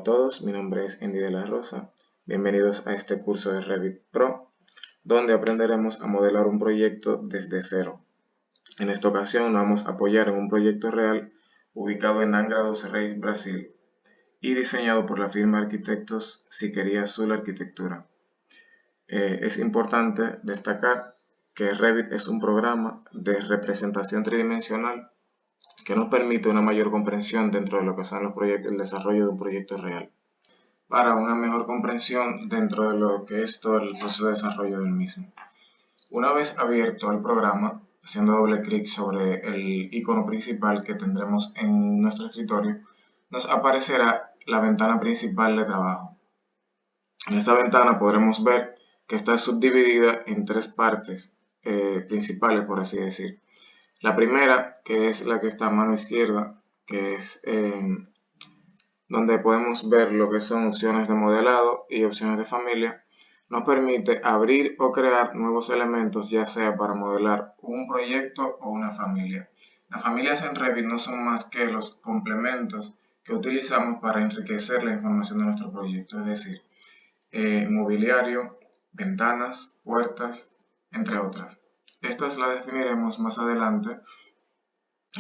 a todos, mi nombre es Andy de la Rosa. Bienvenidos a este curso de Revit Pro, donde aprenderemos a modelar un proyecto desde cero. En esta ocasión nos vamos a apoyar en un proyecto real ubicado en Angra dos Reis, Brasil, y diseñado por la firma de arquitectos Siqueira Sul Arquitectura. Es importante destacar que Revit es un programa de representación tridimensional que nos permite una mayor comprensión dentro de lo que son los proyectos, el desarrollo de un proyecto real, para una mejor comprensión dentro de lo que es todo el proceso de desarrollo del mismo. Una vez abierto el programa, haciendo doble clic sobre el icono principal que tendremos en nuestro escritorio, nos aparecerá la ventana principal de trabajo. En esta ventana podremos ver que está subdividida en tres partes principales, por así decir. La primera, que es la que está a mano izquierda, que es donde podemos ver lo que son opciones de modelado y opciones de familia, nos permite abrir o crear nuevos elementos, ya sea para modelar un proyecto o una familia. Las familias en Revit no son más que los complementos que utilizamos para enriquecer la información de nuestro proyecto, es decir, mobiliario, ventanas, puertas, entre otras. Estas las definiremos más adelante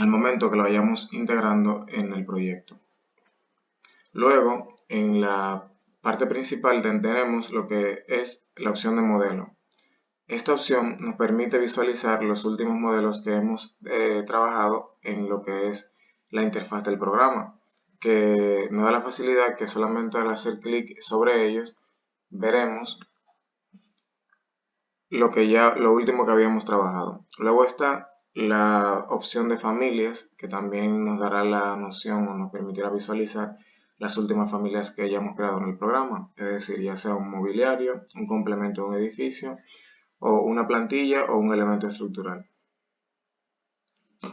al momento que lo vayamos integrando en el proyecto. Luego, en la parte principal tenemos lo que es la opción de modelo. Esta opción nos permite visualizar los últimos modelos que hemos trabajado en lo que es la interfaz del programa, que nos da la facilidad que solamente al hacer clic sobre ellos veremos lo último que habíamos trabajado. Luego está la opción de familias, que también nos dará la noción o nos permitirá visualizar las últimas familias que hayamos creado en el programa, es decir, ya sea un mobiliario, un complemento de un edificio, o una plantilla o un elemento estructural.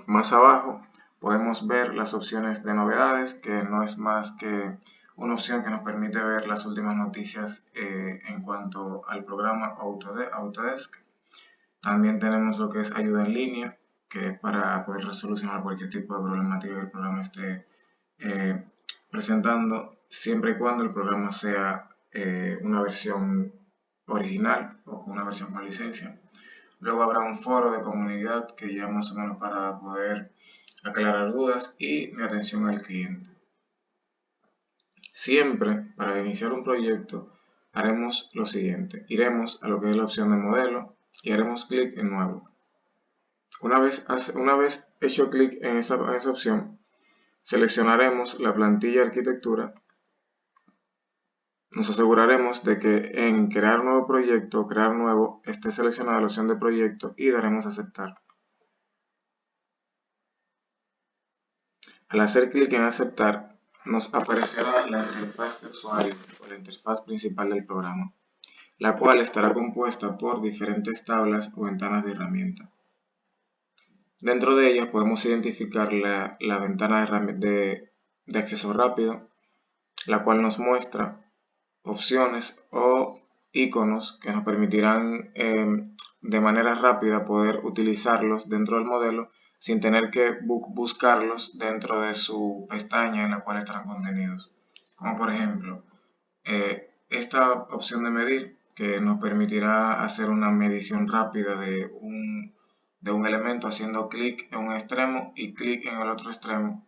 Más abajo podemos ver las opciones de novedades, que no es más que una opción que nos permite ver las últimas noticias en cuanto al programa Autodesk. También tenemos lo que es ayuda en línea, que es para poder resolucionar cualquier tipo de problemática que el programa esté presentando, siempre y cuando el programa sea una versión original o con una versión con licencia. Luego habrá un foro de comunidad que ya más o menos para poder aclarar dudas y de atención al cliente. Siempre para iniciar un proyecto haremos lo siguiente: iremos a lo que es la opción de modelo y haremos clic en nuevo. Una vez hecho clic en esa opción, seleccionaremos la plantilla arquitectura. Nos aseguraremos de que en crear nuevo proyecto o crear nuevo esté seleccionada la opción de proyecto y daremos a aceptar. Al hacer clic en aceptar, nos aparecerá la interfaz de usuario o la interfaz principal del programa, la cual estará compuesta por diferentes tablas o ventanas de herramienta. Dentro de ellas podemos identificar la ventana de acceso rápido, la cual nos muestra opciones o iconos que nos permitirán de manera rápida poder utilizarlos dentro del modelo sin tener que buscarlos dentro de su pestaña en la cual estarán contenidos. Como por ejemplo, esta opción de medir, que nos permitirá hacer una medición rápida de un elemento haciendo clic en un extremo y clic en el otro extremo.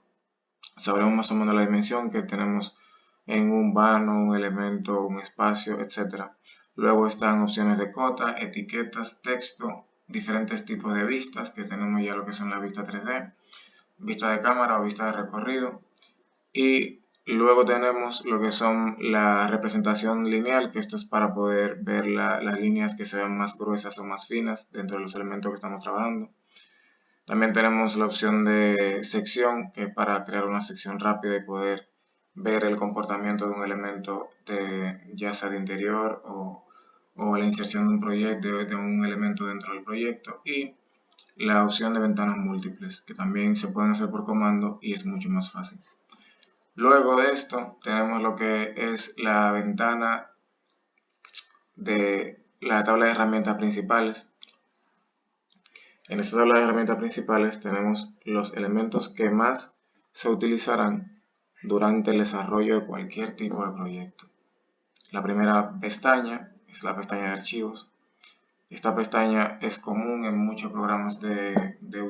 Sabremos más o menos la dimensión que tenemos en un vano, un elemento, un espacio, etc. Luego están opciones de cota, etiquetas, texto, diferentes tipos de vistas, que tenemos ya lo que son la vista 3D, vista de cámara o vista de recorrido. Y luego tenemos lo que son la representación lineal, que esto es para poder ver las líneas que se ven más gruesas o más finas dentro de los elementos que estamos trabajando. También tenemos la opción de sección, que es para crear una sección rápida y poder ver el comportamiento de un elemento, ya sea de interior o la inserción de un proyecto, de un elemento dentro del proyecto. Y la opción de ventanas múltiples, que también se pueden hacer por comando y es mucho más fácil. Luego de esto tenemos lo que es la ventana de la tabla de herramientas principales. En esta tabla de herramientas principales tenemos los elementos que más se utilizarán durante el desarrollo de cualquier tipo de proyecto. La primera pestaña es la pestaña de archivos. Esta pestaña es común en muchos programas de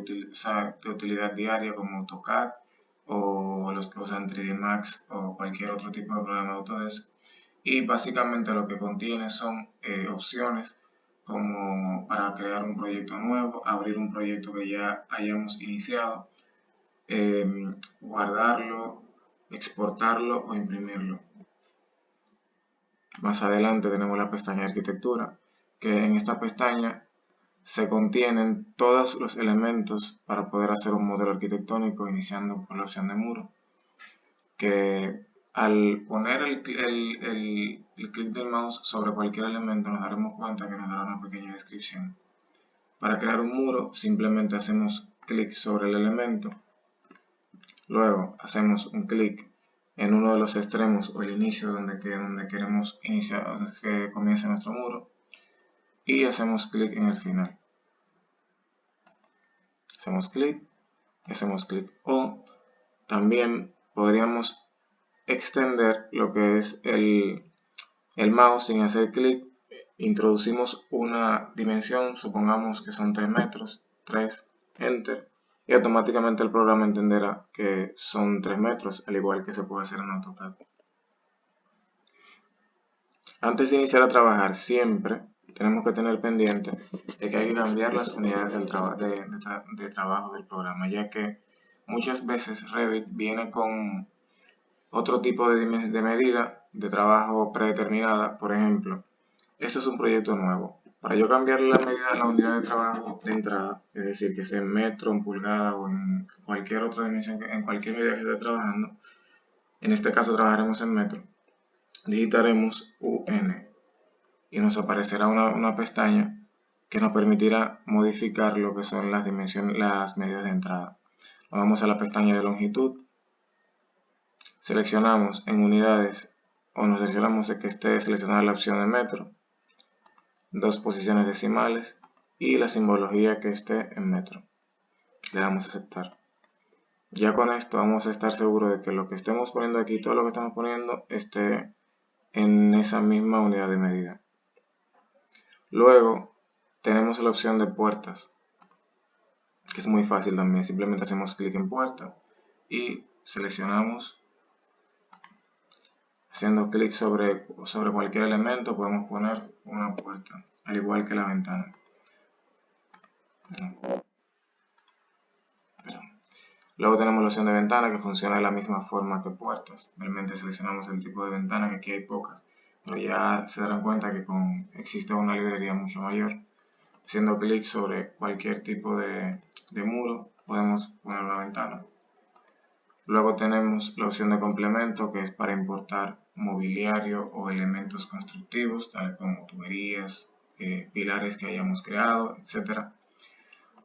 utilidad diaria como AutoCAD o los que usan 3D Max o cualquier otro tipo de programa de Autodesk. Y básicamente lo que contiene son opciones como para crear un proyecto nuevo, abrir un proyecto que ya hayamos iniciado, guardarlo, exportarlo o imprimirlo. Más adelante tenemos la pestaña de arquitectura, que en esta pestaña se contienen todos los elementos para poder hacer un modelo arquitectónico, iniciando por la opción de muro, que al poner el clic del mouse sobre cualquier elemento nos daremos cuenta que nos dará una pequeña descripción. Para crear un muro simplemente hacemos clic sobre el elemento, luego hacemos un clic en uno de los extremos o el inicio donde queremos iniciar, que comience nuestro muro, y hacemos clic en el final. Hacemos clic y hacemos clic. O también podríamos extender lo que es el mouse sin hacer clic. Introducimos una dimensión, supongamos que son 3 metros, 3, enter, y automáticamente el programa entenderá que son 3 metros, al igual que se puede hacer en AutoCAD. Antes de iniciar a trabajar, siempre tenemos que tener pendiente de que hay que cambiar las unidades de trabajo del programa, ya que muchas veces Revit viene con otro tipo de medida de trabajo predeterminada. Por ejemplo, este es un proyecto nuevo. Para yo cambiar la medida de la unidad de trabajo de entrada, es decir, que sea en metro, en pulgada o en cualquier otra dimensión, en cualquier medida que se esté trabajando, en este caso trabajaremos en metro, digitaremos UN y nos aparecerá una pestaña que nos permitirá modificar lo que son las dimensiones, las medidas de entrada. Vamos a la pestaña de longitud, seleccionamos en unidades o nos seleccionamos de que esté seleccionada la opción de metro, 2 posiciones decimales y la simbología que esté en metro. Le damos a aceptar. Ya con esto vamos a estar seguros de que lo que estemos poniendo aquí, todo lo que estamos poniendo, esté en esa misma unidad de medida. Luego tenemos la opción de puertas, que es muy fácil también. Simplemente hacemos clic en puerta y seleccionamos. Haciendo clic sobre cualquier elemento podemos poner una puerta, al igual que la ventana. Luego tenemos la opción de ventana, que funciona de la misma forma que puertas. Realmente seleccionamos el tipo de ventana, que aquí hay pocas, pero ya se darán cuenta que existe una librería mucho mayor. Haciendo clic sobre cualquier tipo de muro podemos poner una ventana. Luego tenemos la opción de complemento, que es para importar mobiliario o elementos constructivos, tales como tuberías, pilares que hayamos creado, etc.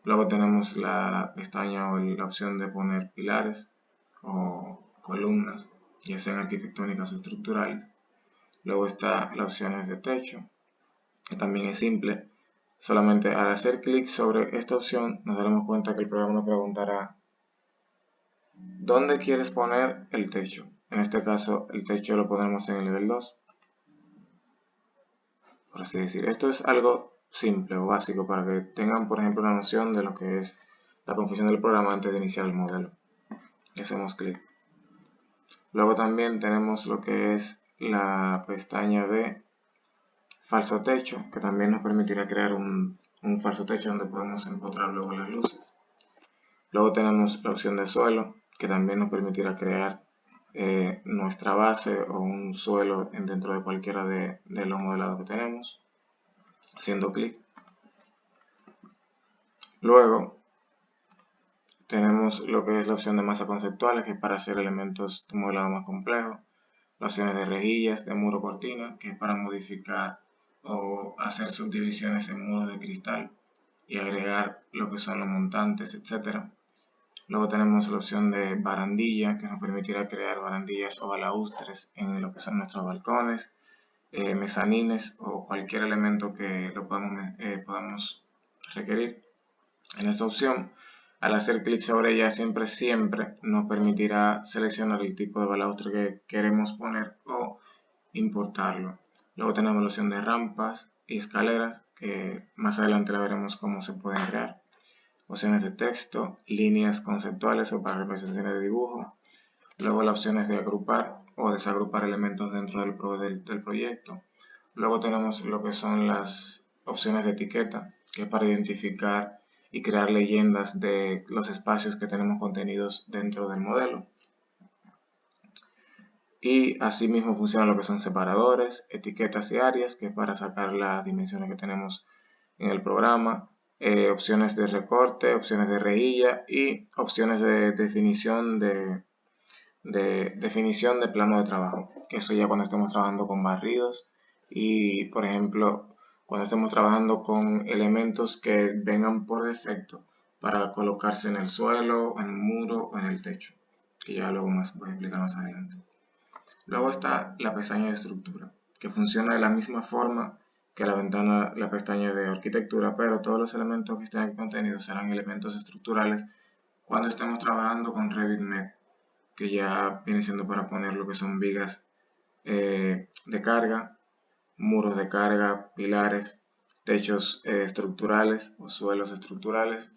Luego tenemos la pestaña o la opción de poner pilares o columnas, ya sean arquitectónicas o estructurales. Luego está la opción de techo, que también es simple. Solamente al hacer clic sobre esta opción nos daremos cuenta que el programa nos preguntará ¿dónde quieres poner el techo? En este caso el techo lo ponemos en el nivel 2, por así decir. Esto es algo simple o básico para que tengan, por ejemplo, una noción de lo que es la configuración del programa antes de iniciar el modelo. Y hacemos clic. Luego también tenemos lo que es la pestaña de falso techo, que también nos permitirá crear un falso techo donde podemos empotrar luego las luces. Luego tenemos la opción de suelo, que también nos permitirá crear nuestra base o un suelo dentro de cualquiera de los modelados que tenemos, haciendo clic. Luego tenemos lo que es la opción de masa conceptuales, que es para hacer elementos de modelado más complejos. Las opciones de rejillas, de muro cortina, que es para modificar o hacer subdivisiones en muros de cristal y agregar lo que son los montantes, etc. Luego tenemos la opción de barandilla, que nos permitirá crear barandillas o balaustres en lo que son nuestros balcones, mezanines o cualquier elemento que lo podamos requerir. En esta opción Al hacer clic sobre ella siempre nos permitirá seleccionar el tipo de balaustre que queremos poner o importarlo. Luego tenemos la opción de rampas y escaleras, que más adelante la veremos cómo se pueden crear. Opciones de texto, líneas conceptuales o para representaciones de dibujo. Luego las opciones de agrupar o desagrupar elementos dentro del proyecto. Luego tenemos lo que son las opciones de etiqueta, que es para identificar y crear leyendas de los espacios que tenemos contenidos dentro del modelo. Y asimismo funciona lo que son separadores, etiquetas y áreas, que es para sacar las dimensiones que tenemos en el programa, opciones de recorte, opciones de rejilla y opciones de definición de plano de trabajo, que eso ya cuando estemos trabajando con barridos y, por ejemplo, cuando estemos trabajando con elementos que vengan por defecto para colocarse en el suelo, en un muro o en el techo, que ya luego más voy a explicar más adelante. Luego está la pestaña de estructura, que funciona de la misma forma que la pestaña de arquitectura, pero todos los elementos que estén aquí contenidos serán elementos estructurales cuando estemos trabajando con RevitMed, que ya viene siendo para poner lo que son vigas de carga, muros de carga, pilares, techos estructurales o suelos estructurales,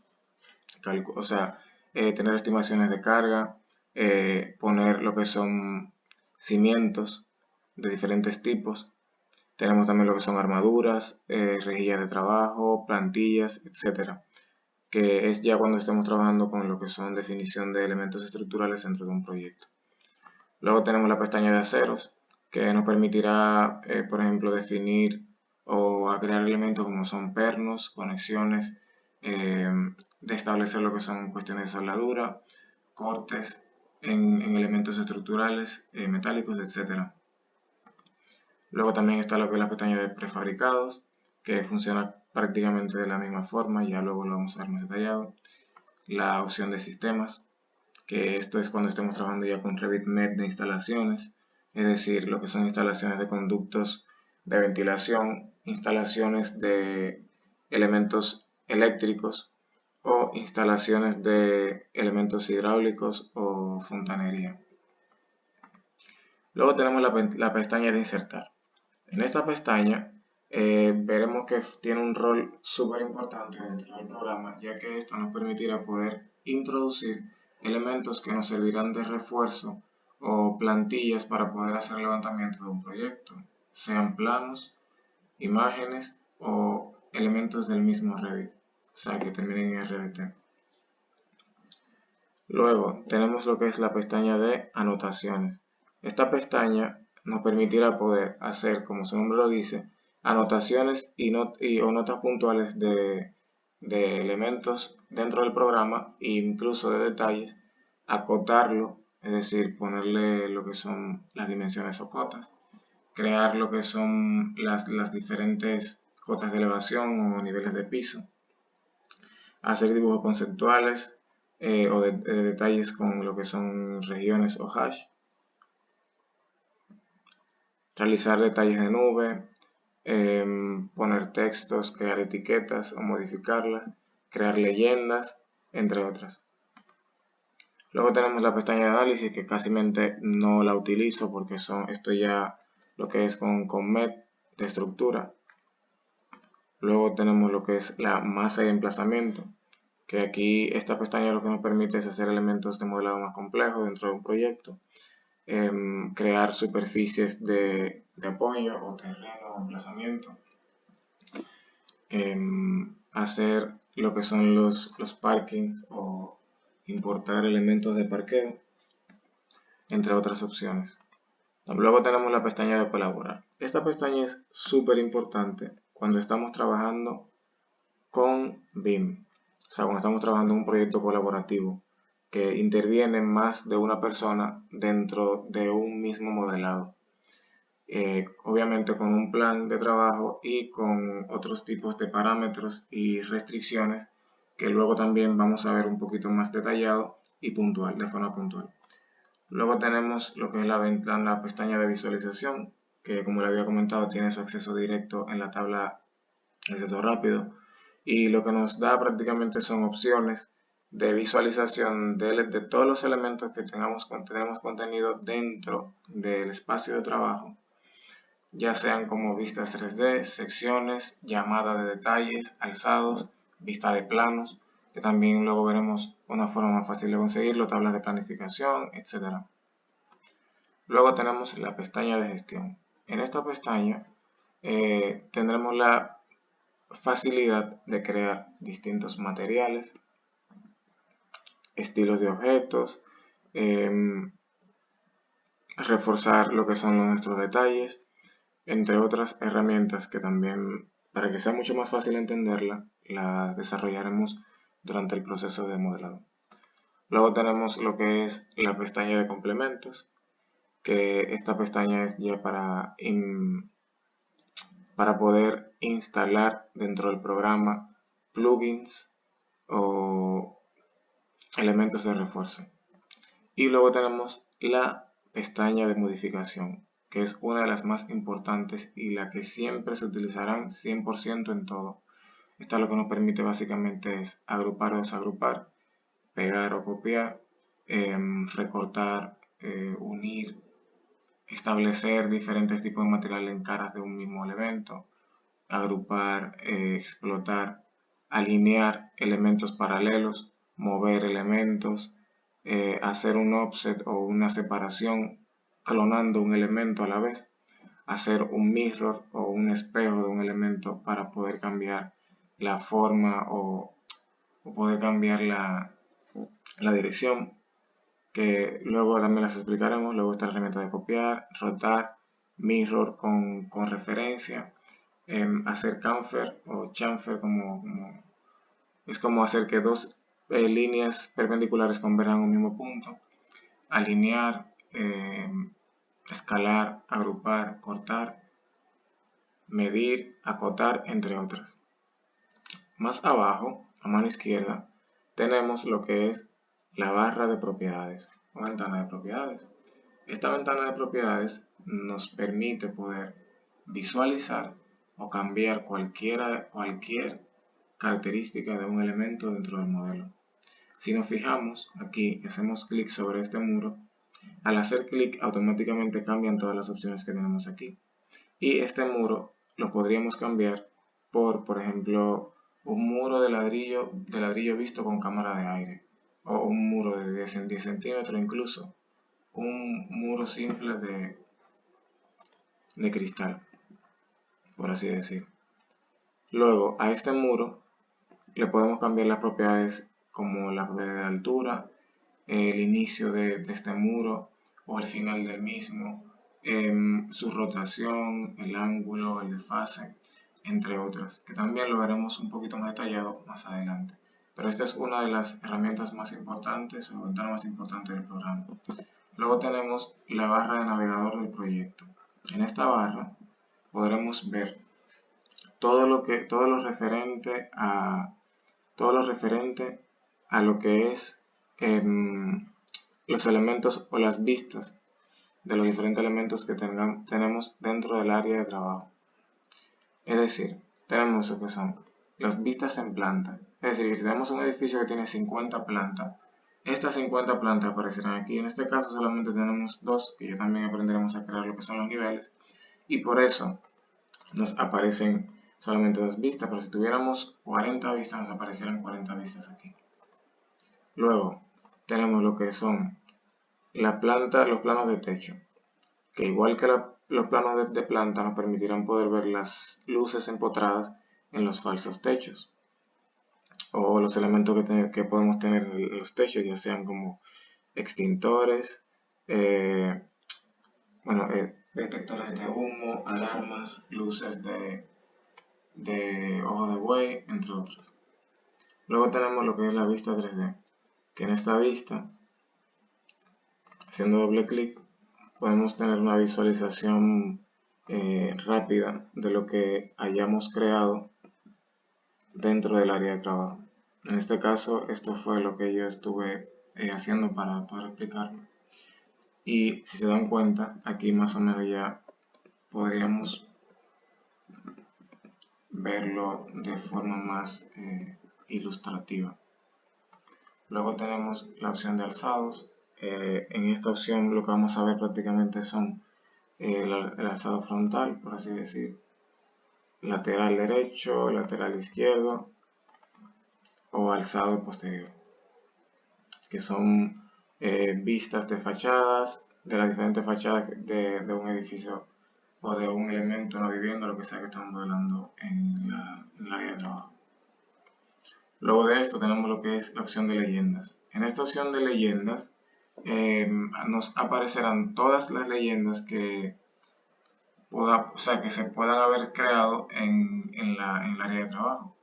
tener estimaciones de carga, poner lo que son cimientos de diferentes tipos. Tenemos también lo que son armaduras, rejillas de trabajo, plantillas, etcétera, que es ya cuando estemos trabajando con lo que son definición de elementos estructurales dentro de un proyecto. Luego tenemos la pestaña de aceros, que nos permitirá, por ejemplo, definir o crear elementos como son pernos, conexiones, de establecer lo que son cuestiones de soldadura, cortes en elementos estructurales, metálicos, etc. Luego también está lo que es la pestaña de prefabricados, que funciona prácticamente de la misma forma, ya luego lo vamos a ver más detallado. La opción de sistemas, que esto es cuando estemos trabajando ya con RevitMed de instalaciones, es decir, lo que son instalaciones de conductos de ventilación, instalaciones de elementos eléctricos o instalaciones de elementos hidráulicos o fontanería. Luego tenemos la pestaña de insertar. En esta pestaña veremos que tiene un rol súper importante dentro del programa, ya que esto nos permitirá poder introducir elementos que nos servirán de refuerzo o plantillas para poder hacer levantamiento de un proyecto, sean planos, imágenes o elementos del mismo Revit, o sea que terminen en RVT. Luego tenemos lo que es la pestaña de anotaciones. Esta pestaña nos permitirá poder hacer, como su nombre lo dice, anotaciones o notas puntuales de elementos dentro del programa e incluso de detalles, acotarlo, es decir, ponerle lo que son las dimensiones o cotas, crear lo que son las diferentes cotas de elevación o niveles de piso, hacer dibujos conceptuales o de detalles con lo que son regiones o hash, realizar detalles de nube, poner textos, crear etiquetas o modificarlas, crear leyendas, entre otras. Luego tenemos la pestaña de análisis, que casi no la utilizo porque esto ya lo que es con MED de estructura. Luego tenemos lo que es la masa y emplazamiento, que aquí esta pestaña lo que nos permite es hacer elementos de modelado más complejos dentro de un proyecto, crear superficies de apoyo o terreno o emplazamiento, hacer lo que son los parkings o importar elementos de parqueo, entre otras opciones. Luego tenemos la pestaña de colaborar. Esta pestaña es súper importante cuando estamos trabajando con BIM, o sea, cuando estamos trabajando en un proyecto colaborativo que interviene más de una persona dentro de un mismo modelado. Obviamente con un plan de trabajo y con otros tipos de parámetros y restricciones que luego también vamos a ver un poquito más detallado y puntual, de forma puntual. Luego tenemos lo que es la pestaña de visualización, que como le había comentado tiene su acceso directo en la tabla de acceso rápido, y lo que nos da prácticamente son opciones de visualización de todos los elementos que tenemos contenido dentro del espacio de trabajo, ya sean como vistas 3D, secciones, llamada de detalles, alzados, vista de planos, que también luego veremos una forma más fácil de conseguirlo, tablas de planificación, etc. Luego tenemos la pestaña de gestión. En esta pestaña tendremos la facilidad de crear distintos materiales, estilos de objetos, reforzar lo que son nuestros detalles, entre otras herramientas que también, para que sea mucho más fácil entenderla, la desarrollaremos durante el proceso de modelado. Luego tenemos lo que es la pestaña de complementos, que esta pestaña es ya para poder instalar dentro del programa plugins o elementos de refuerzo. Y luego tenemos la pestaña de modificación, que es una de las más importantes y la que siempre se utilizarán 100% en todo. Esta lo que nos permite básicamente es agrupar o desagrupar, pegar o copiar, recortar, unir, establecer diferentes tipos de material en caras de un mismo elemento, agrupar, explotar, alinear elementos paralelos, mover elementos, hacer un offset o una separación clonando un elemento a la vez, hacer un mirror o un espejo de un elemento para poder cambiar la forma o poder cambiar la dirección, que luego también las explicaremos. Luego está la herramienta de copiar, rotar, mirror con referencia, hacer chamfer o chamfer es como hacer que dos líneas perpendiculares converjan a un mismo punto, alinear, escalar, agrupar, cortar, medir, acotar, entre otras. Más abajo, a mano izquierda, tenemos lo que es la barra de propiedades o ventana de propiedades. Esta ventana de propiedades nos permite poder visualizar o cambiar cualquier característica de un elemento dentro del modelo. Si nos fijamos aquí y hacemos clic sobre este muro, al hacer clic automáticamente cambian todas las opciones que tenemos aquí. Y este muro lo podríamos cambiar por ejemplo, un muro de ladrillo visto con cámara de aire, o un muro de 10 en 10 centímetros, incluso un muro simple de cristal, por así decir. Luego, a este muro le podemos cambiar las propiedades como la propiedad de altura, el inicio de este muro o el final del mismo, su rotación, el ángulo, el desfase, entre otras, que también lo veremos un poquito más detallado más adelante. Pero esta es una de las herramientas más importantes o ventanas más importantes del programa. Luego tenemos la barra de navegador del proyecto. En esta barra podremos ver todo lo referente a lo que es los elementos o las vistas de los diferentes elementos que tenemos dentro del área de trabajo. Es decir, tenemos lo que son las vistas en planta. Es decir, que si tenemos un edificio que tiene 50 plantas, estas 50 plantas aparecerán aquí. En este caso solamente tenemos dos, que ya también aprenderemos a crear lo que son los niveles. Y por eso nos aparecen solamente dos vistas, pero si tuviéramos 40 vistas nos aparecieran 40 vistas aquí. Luego tenemos lo que son los planos de techo, que igual que los planos de planta nos permitirán poder ver las luces empotradas en los falsos techos o los elementos que podemos tener en los techos, ya sean como extintores, detectores de humo, alarmas, luces de ojo de buey, entre otros. Luego tenemos lo que es la vista 3D, que en esta vista, haciendo doble clic, podemos tener una visualización rápida de lo que hayamos creado dentro del área de trabajo. En este caso, esto fue lo que yo estuve haciendo para poder explicarlo. Y si se dan cuenta, aquí más o menos ya podríamos verlo de forma más ilustrativa. Luego tenemos la opción de alzados. En esta opción lo que vamos a ver prácticamente son el alzado frontal, por así decir, lateral derecho, lateral izquierdo o alzado posterior, que son vistas de fachadas, de las diferentes fachadas de un edificio o de un elemento, una vivienda, lo que sea que estamos modelando en el área de trabajo. Luego de esto tenemos lo que es la opción de leyendas. En esta opción de leyendas nos aparecerán todas las leyendas que se puedan haber creado en el área de trabajo.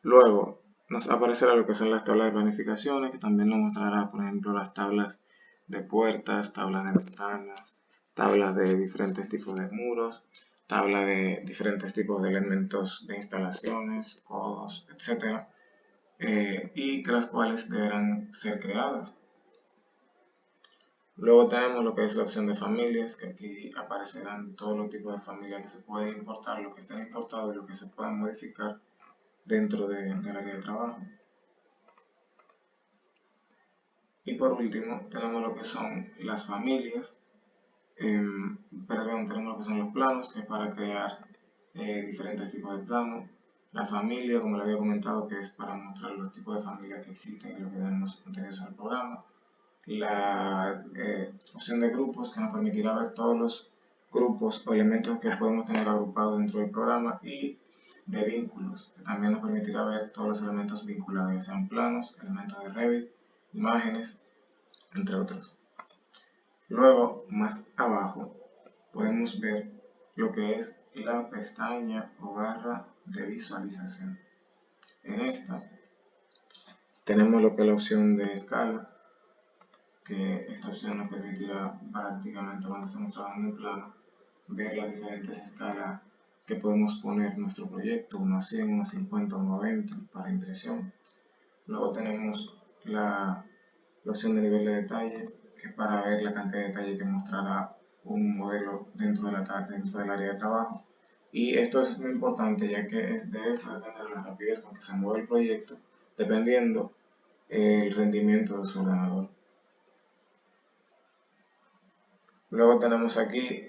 Luego nos aparecerá lo que son las tablas de planificaciones, que también nos mostrará, por ejemplo, las tablas de puertas, tablas de ventanas, tablas de diferentes tipos de muros, tabla de diferentes tipos de elementos de instalaciones, codos, etc. Y que las cuales deberán ser creadas. Luego tenemos lo que es la opción de familias, que aquí aparecerán todos los tipos de familias que se pueden importar, lo que estén importado y lo que se puedan modificar dentro del área de trabajo. Y por último tenemos lo que son las familias, tenemos lo que son los planos, que es para crear diferentes tipos de planos. La familia, como le había comentado, que es para mostrar los tipos de familia que existen y lo que debemos tener en el programa. La opción de grupos, que nos permitirá ver todos los grupos o elementos que podemos tener agrupados dentro del programa, y de vínculos, que también nos permitirá ver todos los elementos vinculados, ya sean planos, elementos de Revit, imágenes, entre otros. Luego, más abajo, podemos ver lo que es la pestaña o barra de visualización. En esta tenemos lo que es la opción de escala, que esta opción nos permitirá prácticamente, cuando estamos trabajando en plano, ver las diferentes escalas que podemos poner nuestro proyecto, 1 a 100, 1 a 50, 1 a 20 para impresión. Luego tenemos la opción de nivel de detalle, que es para ver la cantidad de detalle que mostrará un modelo dentro del área de trabajo. Y esto es muy importante, ya que de esto depende de la rapidez con que se mueve el proyecto, dependiendo el rendimiento de su ordenador. Luego tenemos aquí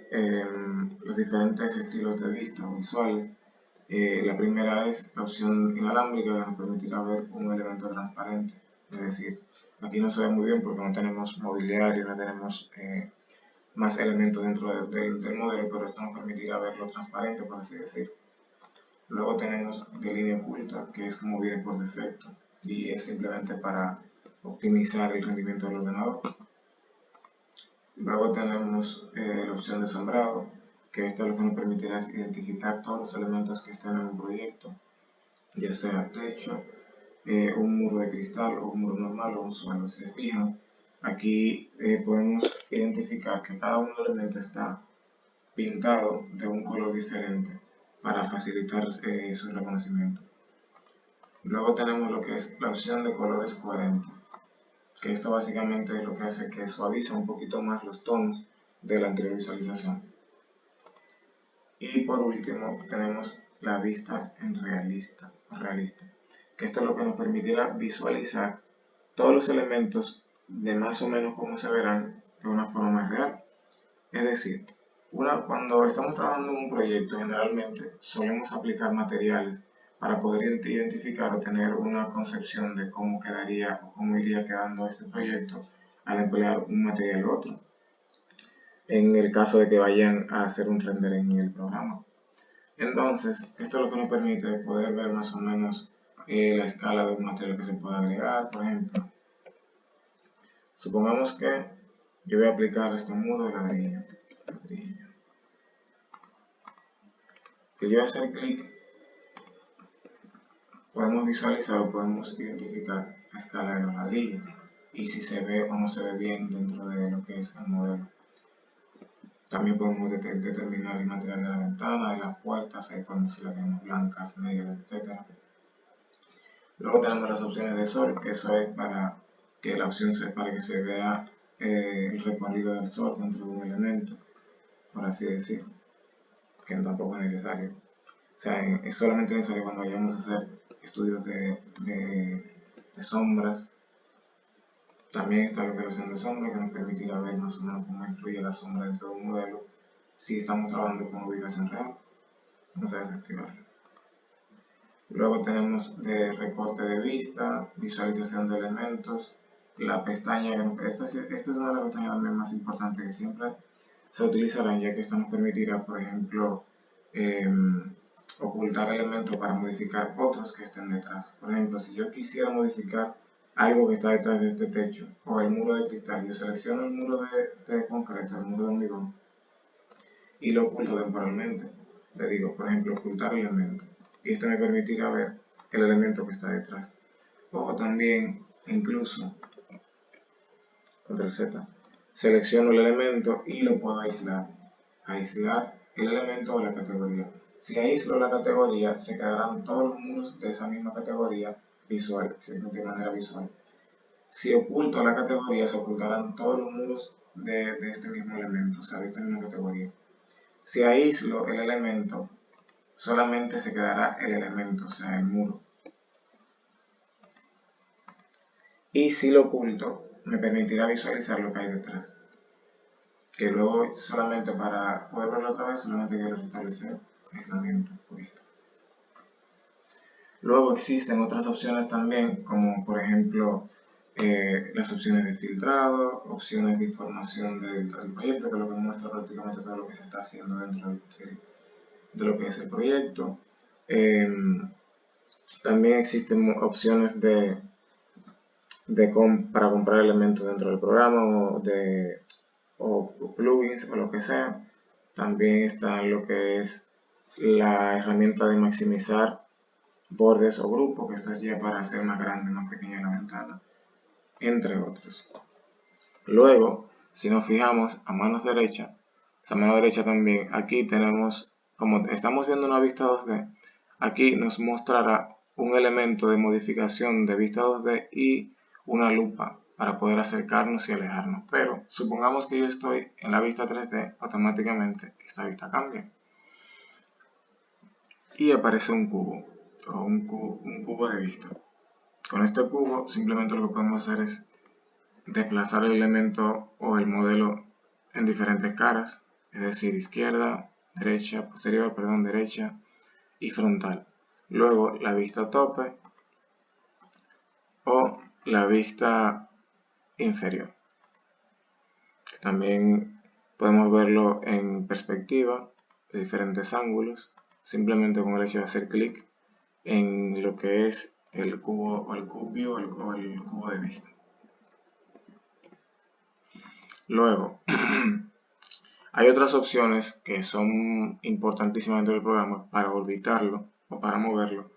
los diferentes estilos de vista o visuales. La primera es la opción inalámbrica, que nos permitirá ver un elemento transparente. Es decir, aquí no se ve muy bien porque no tenemos mobiliario, no tenemos más elementos dentro del modelo, pero esto nos permitirá verlo transparente, por así decir. Luego tenemos de línea oculta, que es como viene por defecto y es simplemente para optimizar el rendimiento del ordenador. Luego tenemos la opción de sombreado, que esto lo que nos permitirá es identificar todos los elementos que están en un proyecto, ya sea techo, un muro de cristal o un muro normal o un suelo. Si se fijan, aquí podemos identificar que cada uno de los elementos está pintado de un color diferente para facilitar su reconocimiento. Luego tenemos lo que es la opción de colores coherentes, que esto básicamente es lo que hace que suaviza un poquito más los tonos de la anterior visualización. Y por último tenemos la vista en realista, que esto es lo que nos permitirá visualizar todos los elementos de más o menos como se verán de una forma real. Es decir, cuando estamos trabajando en un proyecto, generalmente solemos aplicar materiales para poder identificar o tener una concepción de cómo quedaría o cómo iría quedando este proyecto al emplear un material u otro, en el caso de que vayan a hacer un render en el programa. Entonces, esto es lo que nos permite poder ver más o menos la escala de un material que se puede agregar. Por ejemplo, supongamos que yo voy a aplicar este muro de ladrillo. Que yo voy a hacer clic, podemos visualizar o podemos identificar la escala de los ladrillos y si se ve o no se ve bien dentro de lo que es el modelo. También podemos determinar el material de la ventana, de las puertas, ahí podemos si las tenemos blancas, negras, etc. Luego tenemos las opciones de sol, que eso es para que para que se vea el recorrido del sol dentro de un elemento, por así decirlo, que tampoco es necesario. O sea, es solamente necesario cuando vayamos a hacer estudios de de sombras. También está la operación de sombra, que nos permitirá ver más o menos cómo influye la sombra dentro de un modelo si estamos trabajando con ubicación real. Vamos a desactivarlo. Luego tenemos de recorte de vista, visualización de elementos, la pestaña, esta es una de las pestañas también más importantes que siempre se utilizarán, ya que esta nos permitirá, por ejemplo, ocultar elementos para modificar otros que estén detrás. Por ejemplo, si yo quisiera modificar algo que está detrás de este techo o el muro de cristal, yo selecciono el muro de concreto, el muro de hormigón, y lo oculto temporalmente. Le digo, por ejemplo, ocultar elemento, y esto me permitirá ver el elemento que está detrás. O también, incluso, control Z, selecciono el elemento y lo puedo aislar. Aislar el elemento o la categoría. Si aíslo la categoría, se quedarán todos los muros de esa misma categoría visual, de manera visual. Si oculto la categoría, se ocultarán todos los muros de este mismo elemento, o sea, de esta misma categoría. Si aíslo el elemento, solamente se quedará el elemento, o sea, el muro. Y si lo oculto, me permitirá visualizar lo que hay detrás. Que luego, solamente para poder verlo otra vez, solamente quiero restablecer aislamiento o vista. Luego existen otras opciones también, como por ejemplo las opciones de filtrado, opciones de información del proyecto, que es lo que muestra prácticamente todo lo que se está haciendo dentro de lo que es el proyecto. También existen opciones para comprar elementos dentro del programa o plugins o lo que sea. También está lo que es la herramienta de maximizar bordes o grupos, que esto es ya para hacer más grande, más pequeña la ventana, entre otros. Luego, si nos fijamos a mano derecha también, aquí tenemos, como estamos viendo una vista 2D, aquí nos mostrará un elemento de modificación de vista 2D y una lupa para poder acercarnos y alejarnos. Pero supongamos que yo estoy en la vista 3D, automáticamente esta vista cambia y aparece un cubo o un cubo de vista. Con este cubo simplemente lo que podemos hacer es desplazar el elemento o el modelo en diferentes caras, es decir, izquierda, derecha, posterior, perdón, derecha y frontal. Luego la vista tope o la vista inferior. También podemos verlo en perspectiva de diferentes ángulos, simplemente con el hecho de hacer clic en lo que es el cubo o el cube view o el cubo de vista. Luego, hay otras opciones que son importantísimas dentro del programa para orbitarlo o para moverlo,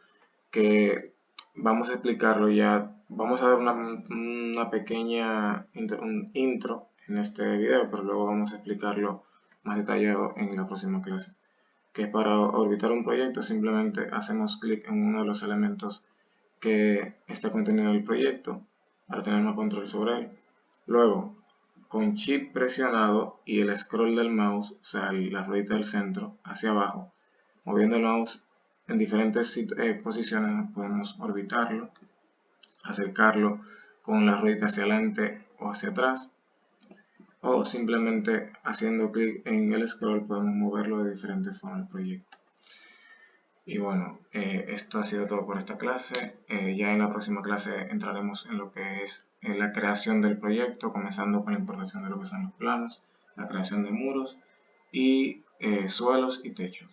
que vamos a explicarlo ya. Vamos a dar una pequeña intro en este video, pero luego vamos a explicarlo más detallado en la próxima clase. Que para orbitar un proyecto simplemente hacemos clic en uno de los elementos que está contenido en el proyecto para tener más control sobre él. Luego, con Shift presionado y el scroll del mouse, o sea, la ruedita del centro, hacia abajo, moviendo el mouse en diferentes posiciones, podemos orbitarlo, acercarlo con la ruedita hacia adelante o hacia atrás, o simplemente haciendo clic en el scroll podemos moverlo de diferentes formas el proyecto. Y bueno, esto ha sido todo por esta clase. Ya en la próxima clase entraremos en lo que es la creación del proyecto, comenzando con la importación de lo que son los planos, la creación de muros y suelos y techos.